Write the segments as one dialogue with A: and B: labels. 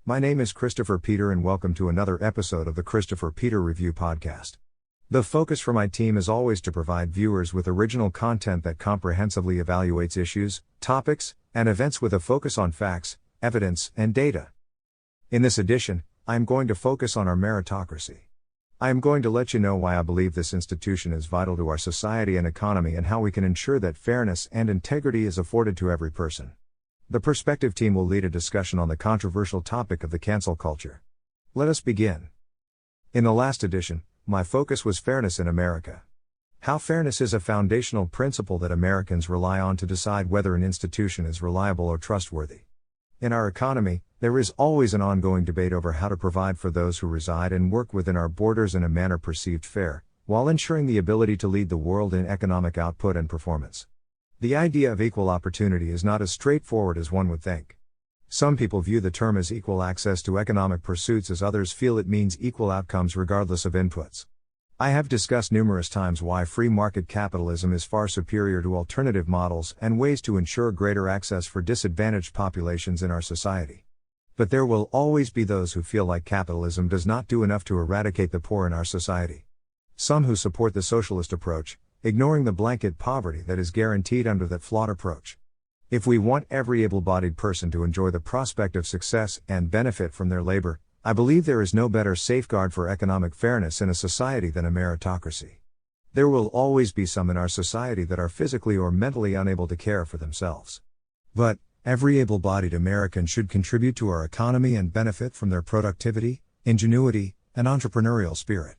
A: My name is Christopher Peter and welcome to another episode of the Christopher Peter Review Podcast. The focus for my team is always to provide viewers with original content that comprehensively evaluates issues, topics, and events with a focus on facts, evidence, and data. In this edition, I am going to focus on our meritocracy. I am going to let you know why I believe this institution is vital to our society and economy and how we can ensure that fairness and integrity is afforded to every person. The Perspective team will lead a discussion on the controversial topic of the cancel culture. Let us begin. In the last edition, my focus was fairness in America. How fairness is a foundational principle that Americans rely on to decide whether an institution is reliable or trustworthy. In our economy, there is always an ongoing debate over how to provide for those who reside and work within our borders in a manner perceived fair, while ensuring the ability to lead the world in economic output and performance. The idea of equal opportunity is not as straightforward as one would think. Some people view the term as equal access to economic pursuits as others feel it means equal outcomes regardless of inputs. I have discussed numerous times why free market capitalism is far superior to alternative models and ways to ensure greater access for disadvantaged populations in our society. But there will always be those who feel like capitalism does not do enough to eradicate the poor in our society. Some who support the socialist approach, ignoring the blanket poverty that is guaranteed under that flawed approach. If we want every able-bodied person to enjoy the prospect of success and benefit from their labor, I believe there is no better safeguard for economic fairness in a society than a meritocracy. There will always be some in our society that are physically or mentally unable to care for themselves. But every able-bodied American should contribute to our economy and benefit from their productivity, ingenuity, and entrepreneurial spirit.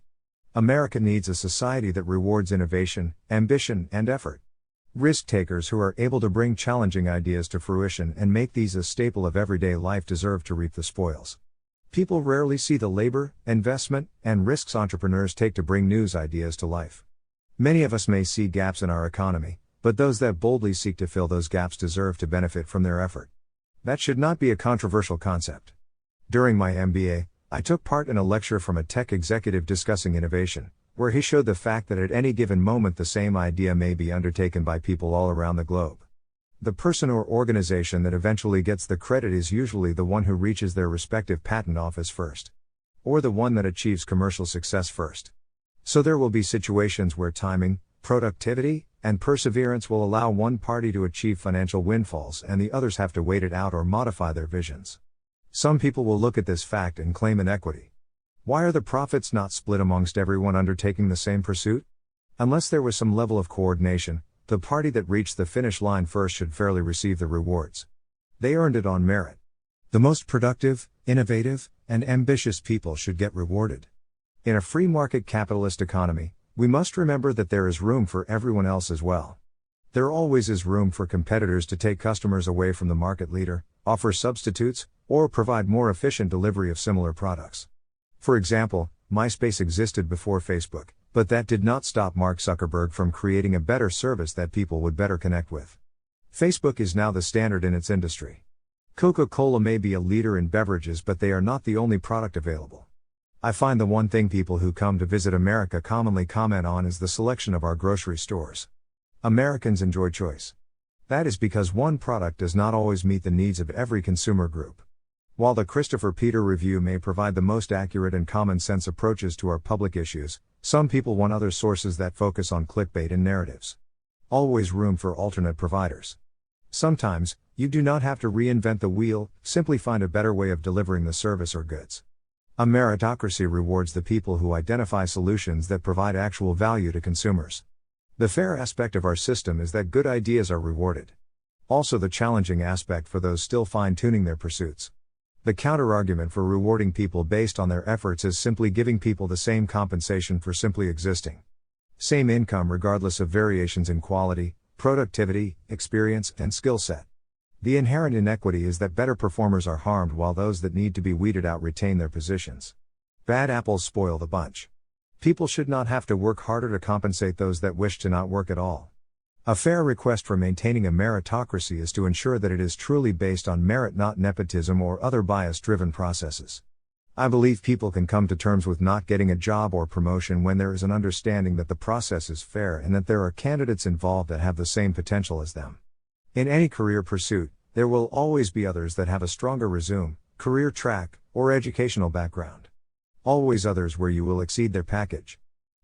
A: America needs a society that rewards innovation, ambition, and effort. Risk-takers who are able to bring challenging ideas to fruition and make these a staple of everyday life deserve to reap the spoils. People rarely see the labor, investment, and risks entrepreneurs take to bring new ideas to life. Many of us may see gaps in our economy, but those that boldly seek to fill those gaps deserve to benefit from their effort. That should not be a controversial concept. During my MBA, I took part in a lecture from a tech executive discussing innovation, where he showed the fact that at any given moment the same idea may be undertaken by people all around the globe. The person or organization that eventually gets the credit is usually the one who reaches their respective patent office first. Or the one that achieves commercial success first. So there will be situations where timing, productivity, and perseverance will allow one party to achieve financial windfalls and the others have to wait it out or modify their visions. Some people will look at this fact and claim inequity. Why are the profits not split amongst everyone undertaking the same pursuit? Unless there was some level of coordination, the party that reached the finish line first should fairly receive the rewards. They earned it on merit. The most productive, innovative, and ambitious people should get rewarded. In a free market capitalist economy, we must remember that there is room for everyone else as well. There always is room for competitors to take customers away from the market leader, offer substitutes, or provide more efficient delivery of similar products. For example, MySpace existed before Facebook, but that did not stop Mark Zuckerberg from creating a better service that people would better connect with. Facebook is now the standard in its industry. Coca-Cola may be a leader in beverages, but they are not the only product available. I find the one thing people who come to visit America commonly comment on is the selection of our grocery stores. Americans enjoy choice. That is because one product does not always meet the needs of every consumer group. While the Christopher Peter Review may provide the most accurate and common sense approaches to our public issues, some people want other sources that focus on clickbait and narratives. Always room for alternate providers. Sometimes, you do not have to reinvent the wheel, simply find a better way of delivering the service or goods. A meritocracy rewards the people who identify solutions that provide actual value to consumers. The fair aspect of our system is that good ideas are rewarded. Also the challenging aspect for those still fine-tuning their pursuits. The counter-argument for rewarding people based on their efforts is simply giving people the same compensation for simply existing. Same income regardless of variations in quality, productivity, experience, and skill set. The inherent inequity is that better performers are harmed while those that need to be weeded out retain their positions. Bad apples spoil the bunch. People should not have to work harder to compensate those that wish to not work at all. A fair request for maintaining a meritocracy is to ensure that it is truly based on merit, not nepotism or other bias-driven processes. I believe people can come to terms with not getting a job or promotion when there is an understanding that the process is fair and that there are candidates involved that have the same potential as them. In any career pursuit, there will always be others that have a stronger resume, career track, or educational background. Always others where you will exceed their package.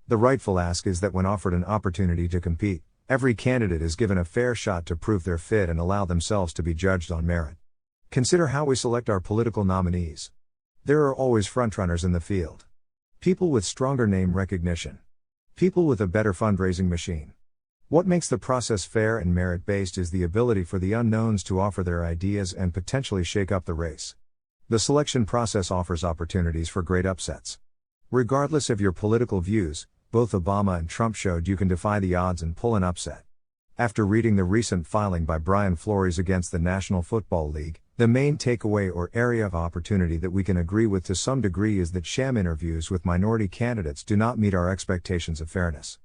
A: The rightful ask is that when offered an opportunity to compete, every candidate is given a fair shot to prove their fit and allow themselves to be judged on merit. Consider how we select our political nominees. There are always frontrunners in the field. People with stronger name recognition. People with a better fundraising machine. What makes the process fair and merit-based is the ability for the unknowns to offer their ideas and potentially shake up the race. The selection process offers opportunities for great upsets. Regardless of your political views, both Obama and Trump showed you can defy the odds and pull an upset. After reading the recent filing by Brian Flores against the National Football League, the main takeaway or area of opportunity that we can agree with to some degree is that sham interviews with minority candidates do not meet our expectations of fairness.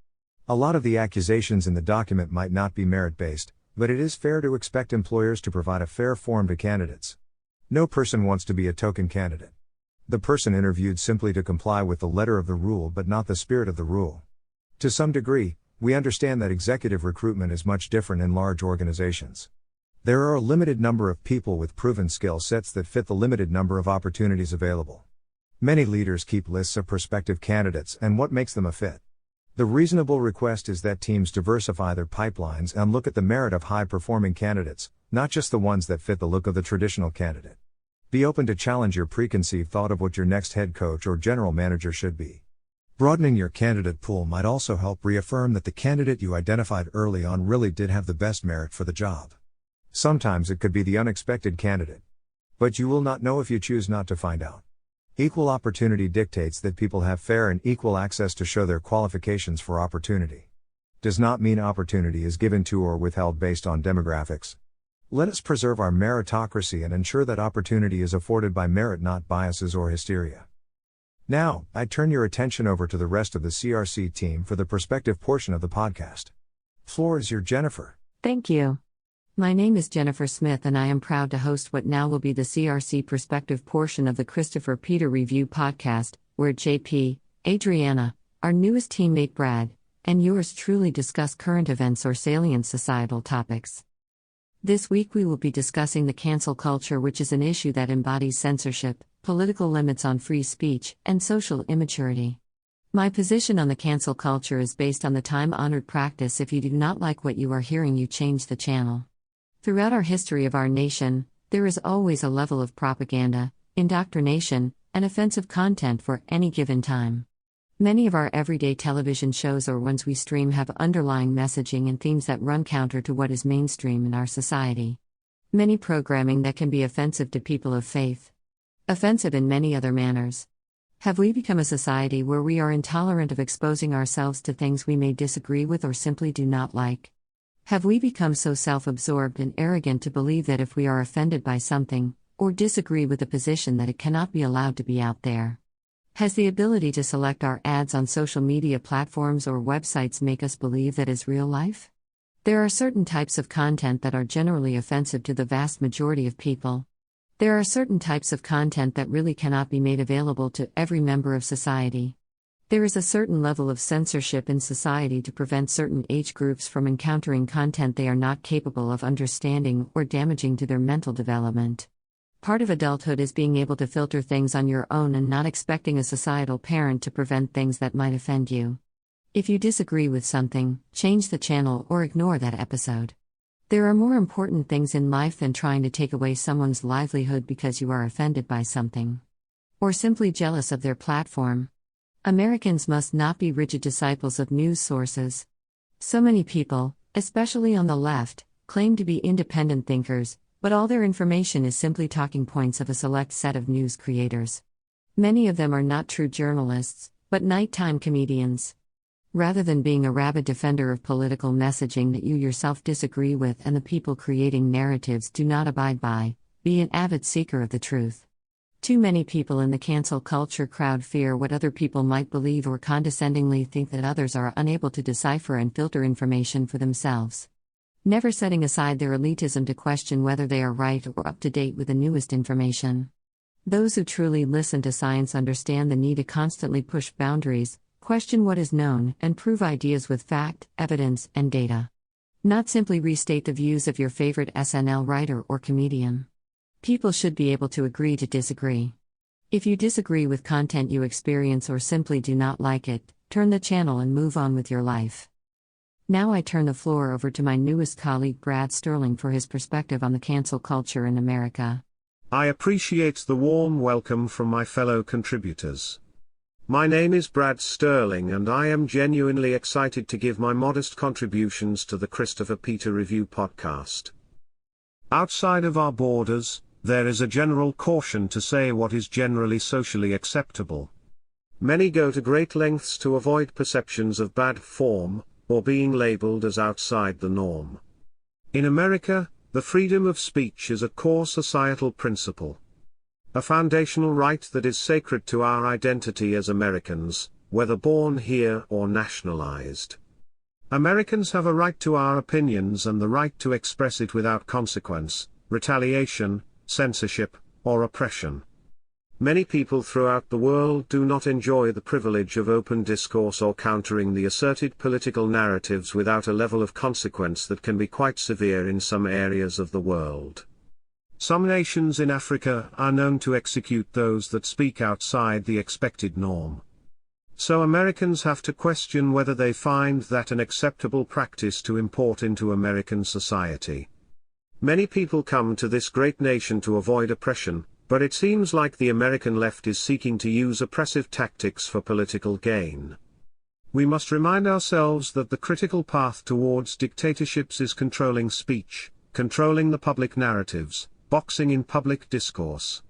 A: A lot of the accusations in the document might not be merit-based, but it is fair to expect employers to provide a fair form to candidates. No person wants to be a token candidate. The person interviewed simply to comply with the letter of the rule but not the spirit of the rule. To some degree, we understand that executive recruitment is much different in large organizations. There are a limited number of people with proven skill sets that fit the limited number of opportunities available. Many leaders keep lists of prospective candidates and what makes them a fit. The reasonable request is that teams diversify their pipelines and look at the merit of high-performing candidates, not just the ones that fit the look of the traditional candidate. Be open to challenge your preconceived thought of what your next head coach or general manager should be. Broadening your candidate pool might also help reaffirm that the candidate you identified early on really did have the best merit for the job. Sometimes it could be the unexpected candidate. But you will not know if you choose not to find out. Equal opportunity dictates that people have fair and equal access to show their qualifications for opportunity. Does not mean opportunity is given to or withheld based on demographics. Let us preserve our meritocracy and ensure that opportunity is afforded by merit, not biases or hysteria. Now, I turn your attention over to the rest of the CRC team for the perspective portion of the podcast. Floor is yours, Jennifer.
B: Thank you. My name is Jennifer Smith and I am proud to host what now will be the CRC perspective portion of the Christopher Peter Review podcast, where JP, Adriana, our newest teammate Brad, and yours truly discuss current events or salient societal topics. This week we will be discussing the cancel culture, which is an issue that embodies censorship, political limits on free speech, and social immaturity. My position on the cancel culture is based on the time-honored practice: if you do not like what you are hearing, you change the channel. Throughout our history of our nation, there is always a level of propaganda, indoctrination, and offensive content for any given time. Many of our everyday television shows or ones we stream have underlying messaging and themes that run counter to what is mainstream in our society. Many programming that can be offensive to people of faith. Offensive in many other manners. Have we become a society where we are intolerant of exposing ourselves to things we may disagree with or simply do not like? Have we become so self-absorbed and arrogant to believe that if we are offended by something, or disagree with a position, that it cannot be allowed to be out there? Has the ability to select our ads on social media platforms or websites make us believe that is real life? There are certain types of content that are generally offensive to the vast majority of people. There are certain types of content that really cannot be made available to every member of society. There is a certain level of censorship in society to prevent certain age groups from encountering content they are not capable of understanding or damaging to their mental development. Part of adulthood is being able to filter things on your own and not expecting a societal parent to prevent things that might offend you. If you disagree with something, change the channel or ignore that episode. There are more important things in life than trying to take away someone's livelihood because you are offended by something. Or simply jealous of their platform. Americans must not be rigid disciples of news sources. So many people, especially on the left, claim to be independent thinkers, but all their information is simply talking points of a select set of news creators. Many of them are not true journalists, but nighttime comedians. Rather than being a rabid defender of political messaging that you yourself disagree with and the people creating narratives do not abide by, be an avid seeker of the truth. Too many people in the cancel culture crowd fear what other people might believe or condescendingly think that others are unable to decipher and filter information for themselves. Never setting aside their elitism to question whether they are right or up to date with the newest information. Those who truly listen to science understand the need to constantly push boundaries, question what is known, and prove ideas with fact, evidence, and data. Not simply restate the views of your favorite SNL writer or comedian. People should be able to agree to disagree. If you disagree with content you experience or simply do not like it, turn the channel and move on with your life. Now I turn the floor over to my newest colleague Brad Sterling for his perspective on the cancel culture in America.
C: I appreciate the warm welcome from my fellow contributors. My name is Brad Sterling and I am genuinely excited to give my modest contributions to the Christopher Peter Review podcast. Outside of our borders, there is a general caution to say what is generally socially acceptable. Many go to great lengths to avoid perceptions of bad form, or being labeled as outside the norm. In America, the freedom of speech is a core societal principle. A foundational right that is sacred to our identity as Americans, whether born here or nationalized. Americans have a right to our opinions and the right to express it without consequence, retaliation, censorship, or oppression. Many people throughout the world do not enjoy the privilege of open discourse or countering the asserted political narratives without a level of consequence that can be quite severe in some areas of the world. Some nations in Africa are known to execute those that speak outside the expected norm. So Americans have to question whether they find that an acceptable practice to import into American society. Many people come to this great nation to avoid oppression, but it seems like the American left is seeking to use oppressive tactics for political gain. We must remind ourselves that the critical path towards dictatorships is controlling speech, controlling the public narratives, boxing in public discourse.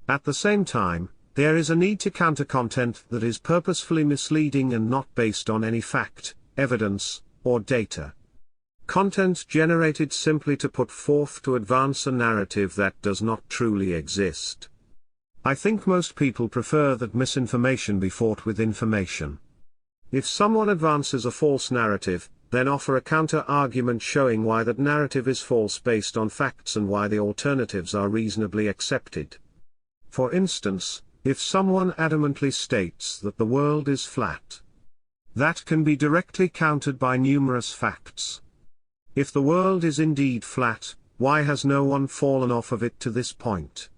C: At the same time, there is a need to counter content that is purposefully misleading and not based on any fact, evidence, or data. Content generated simply to put forth to advance a narrative that does not truly exist. I think most people prefer that misinformation be fought with information. If someone advances a false narrative, then offer a counter-argument showing why that narrative is false based on facts and why the alternatives are reasonably accepted. For instance, if someone adamantly states that the world is flat, that can be directly countered by numerous facts. If the world is indeed flat, why has no one fallen off of it to this point?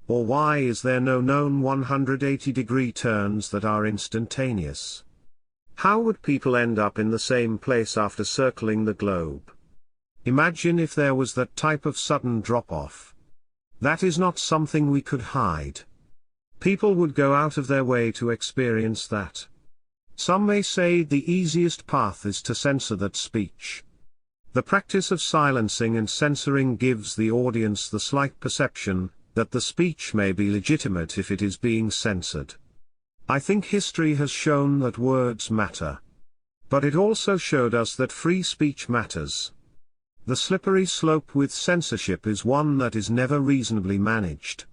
C: Or why is there no known 180-degree turns that are instantaneous? How would people end up in the same place after circling the globe? Imagine if there was that type of sudden drop-off. That is not something we could hide. People would go out of their way to experience that. Some may say the easiest path is to censor that speech. The practice of silencing and censoring gives the audience the slight perception that the speech may be legitimate if it is being censored. I think history has shown that words matter. But it also showed us that free speech matters. The slippery slope with censorship is one that is never reasonably managed.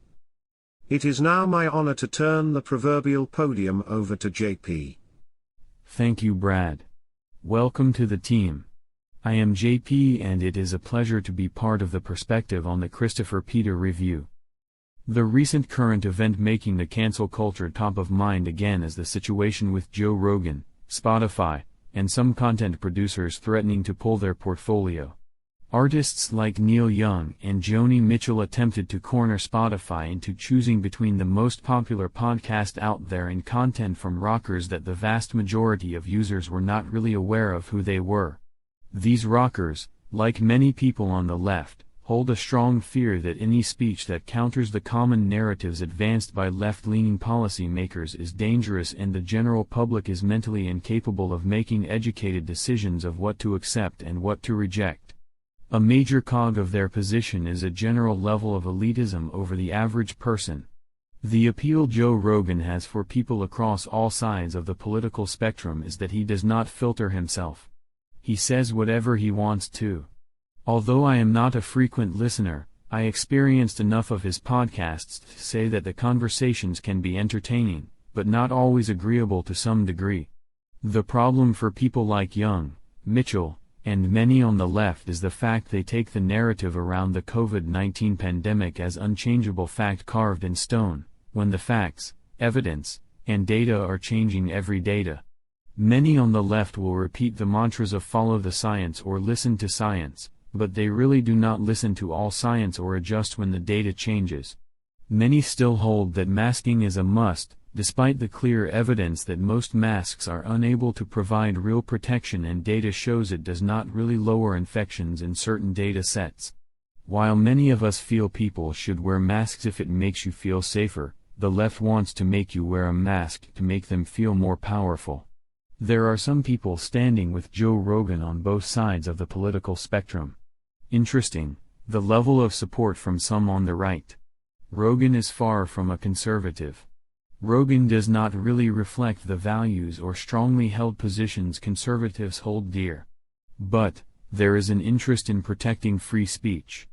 C: It is now my honor to turn the proverbial podium over to JP.
D: Thank you, Brad. Welcome to the team. I am JP and it is a pleasure to be part of the perspective on the Christopher Peter Review. The recent current event making the cancel culture top of mind again is the situation with Joe Rogan, Spotify, and some content producers threatening to pull their portfolio. Artists like Neil Young and Joni Mitchell attempted to corner Spotify into choosing between the most popular podcast out there and content from rockers that the vast majority of users were not really aware of who they were. These rockers, like many people on the left, hold a strong fear that any speech that counters the common narratives advanced by left-leaning policymakers is dangerous and the general public is mentally incapable of making educated decisions of what to accept and what to reject. A major cog of their position is a general level of elitism over the average person. The appeal Joe Rogan has for people across all sides of the political spectrum is that he does not filter himself. He says whatever he wants to. Although I am not a frequent listener, I experienced enough of his podcasts to say that the conversations can be entertaining, but not always agreeable to some degree. The problem for people like Young, Mitchell, and many on the left is the fact they take the narrative around the COVID-19 pandemic as unchangeable fact carved in stone, when the facts, evidence, and data are changing every day. Many on the left will repeat the mantras of follow the science or listen to science, but they really do not listen to all science or adjust when the data changes. Many still hold that masking is a must, despite the clear evidence that most masks are unable to provide real protection, and data shows it does not really lower infections in certain data sets. While many of us feel people should wear masks if it makes you feel safer, the left wants to make you wear a mask to make them feel more powerful. There are some people standing with Joe Rogan on both sides of the political spectrum. Interesting, the level of support from some on the right. Rogan is far from a conservative. Rogan does not really reflect the values or strongly held positions conservatives hold dear. But there is an interest in protecting free speech.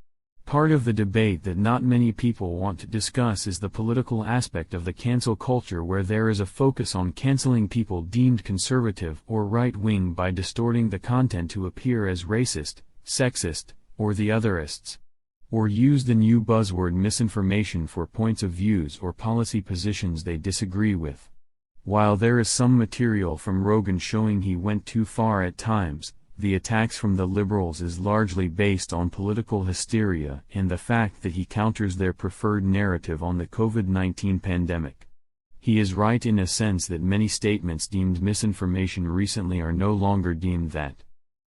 D: Part of the debate that not many people want to discuss is the political aspect of the cancel culture, where there is a focus on canceling people deemed conservative or right-wing by distorting the content to appear as racist, sexist, or the otherists. Or use the new buzzword misinformation for points of views or policy positions they disagree with. While there is some material from Rogan showing he went too far at times, the attacks from the liberals is largely based on political hysteria and the fact that he counters their preferred narrative on the COVID-19 pandemic. He is right in a sense that many statements deemed misinformation recently are no longer deemed that.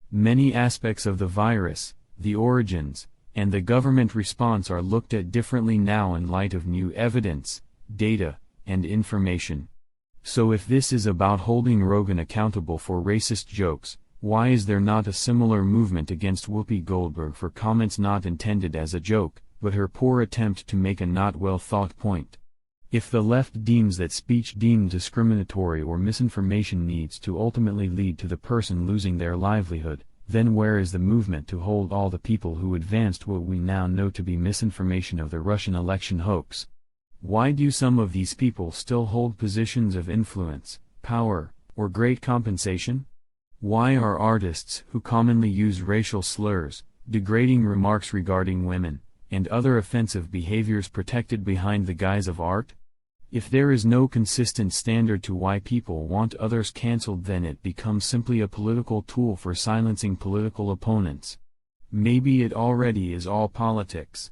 D: Many aspects of the virus, the origins, and the government response are looked at differently now in light of new evidence, data, and information. So if this is about holding Rogan accountable for racist jokes, why is there not a similar movement against Whoopi Goldberg for comments not intended as a joke, but her poor attempt to make a not well thought point? If the left deems that speech deemed discriminatory or misinformation needs to ultimately lead to the person losing their livelihood, then where is the movement to hold all the people who advanced what we now know to be misinformation of the Russian election hoax? Why do some of these people still hold positions of influence, power, or great compensation? Why are artists who commonly use racial slurs, degrading remarks regarding women, and other offensive behaviors protected behind the guise of art? If there is no consistent standard to why people want others cancelled, then it becomes simply a political tool for silencing political opponents. Maybe it already is all politics.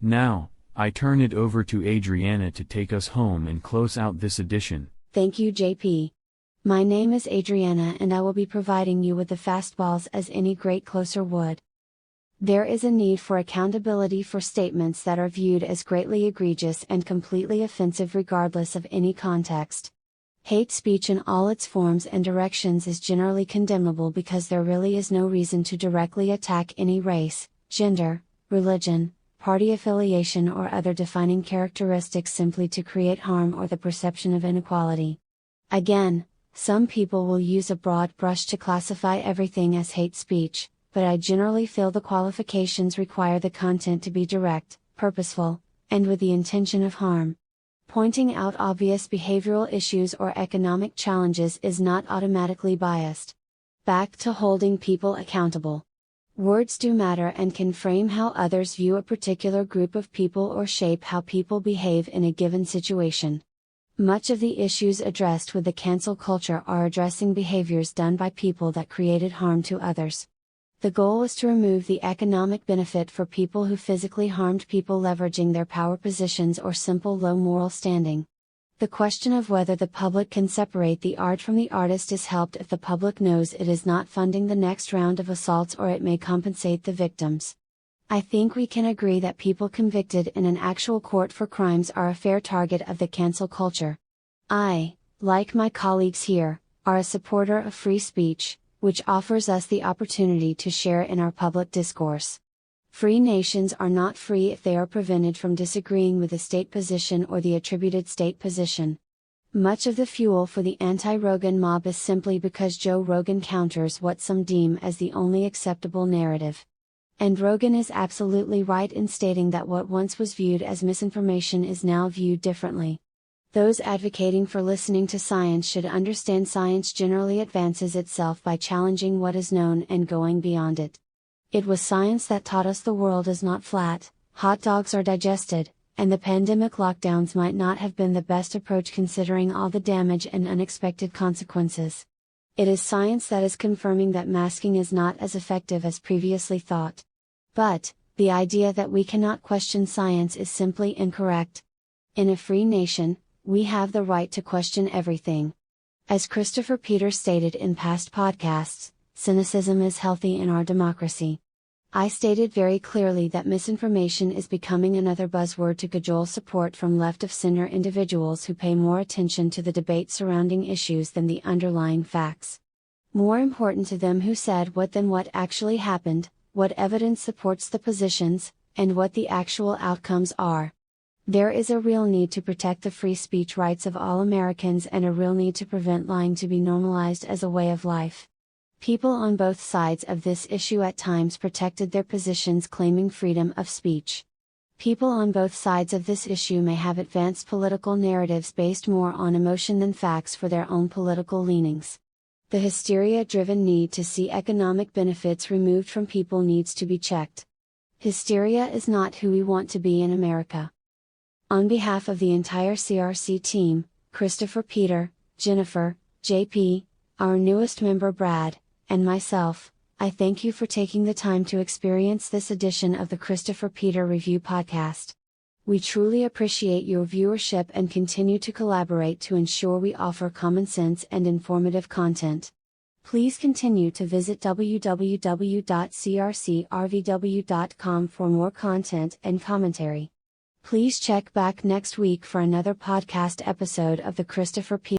D: Now, I turn it over to Adriana to take us home and close out this edition.
E: Thank you, JP. My name is Adriana and I will be providing you with the fastballs as any great closer would. There is a need for accountability for statements that are viewed as greatly egregious and completely offensive regardless of any context. Hate speech in all its forms and directions is generally condemnable because there really is no reason to directly attack any race, gender, religion, party affiliation or other defining characteristics simply to create harm or the perception of inequality. Again, some people will use a broad brush to classify everything as hate speech, but I generally feel the qualifications require the content to be direct, purposeful, and with the intention of harm. Pointing out obvious behavioral issues or economic challenges is not automatically biased. Back to holding people accountable. Words do matter and can frame how others view a particular group of people or shape how people behave in a given situation. Much of the issues addressed with the cancel culture are addressing behaviors done by people that created harm to others. The goal is to remove the economic benefit for people who physically harmed people leveraging their power positions or simple low moral standing. The question of whether the public can separate the art from the artist is helped if the public knows it is not funding the next round of assaults or it may compensate the victims. I think we can agree that people convicted in an actual court for crimes are a fair target of the cancel culture. I, like my colleagues here, are a supporter of free speech, which offers us the opportunity to share in our public discourse. Free nations are not free if they are prevented from disagreeing with the state position or the attributed state position. Much of the fuel for the anti-Rogan mob is simply because Joe Rogan counters what some deem as the only acceptable narrative. And Rogan is absolutely right in stating that what once was viewed as misinformation is now viewed differently. Those advocating for listening to science should understand science generally advances itself by challenging what is known and going beyond it. It was science that taught us the world is not flat, hot dogs are digested, and the pandemic lockdowns might not have been the best approach considering all the damage and unexpected consequences. It is science that is confirming that masking is not as effective as previously thought. But, the idea that we cannot question science is simply incorrect. In a free nation, we have the right to question everything. As Christopher Peter stated in past podcasts, cynicism is healthy in our democracy. I stated very clearly that misinformation is becoming another buzzword to cajole support from left-of-center individuals who pay more attention to the debate surrounding issues than the underlying facts. More important to them who said what than what actually happened, what evidence supports the positions, and what the actual outcomes are. There is a real need to protect the free speech rights of all Americans and a real need to prevent lying to be normalized as a way of life. People on both sides of this issue at times protected their positions claiming freedom of speech. People on both sides of this issue may have advanced political narratives based more on emotion than facts for their own political leanings. The hysteria-driven need to see economic benefits removed from people needs to be checked. Hysteria is not who we want to be in America. On behalf of the entire CRC team, Christopher Peter, Jennifer, JP, our newest member Brad, and myself, I thank you for taking the time to experience this edition of the Christopher Peter Review Podcast. We truly appreciate your viewership and continue to collaborate to ensure we offer common sense and informative content. Please continue to visit www.crcrvw.com for more content and commentary. Please check back next week for another podcast episode of the Christopher Peter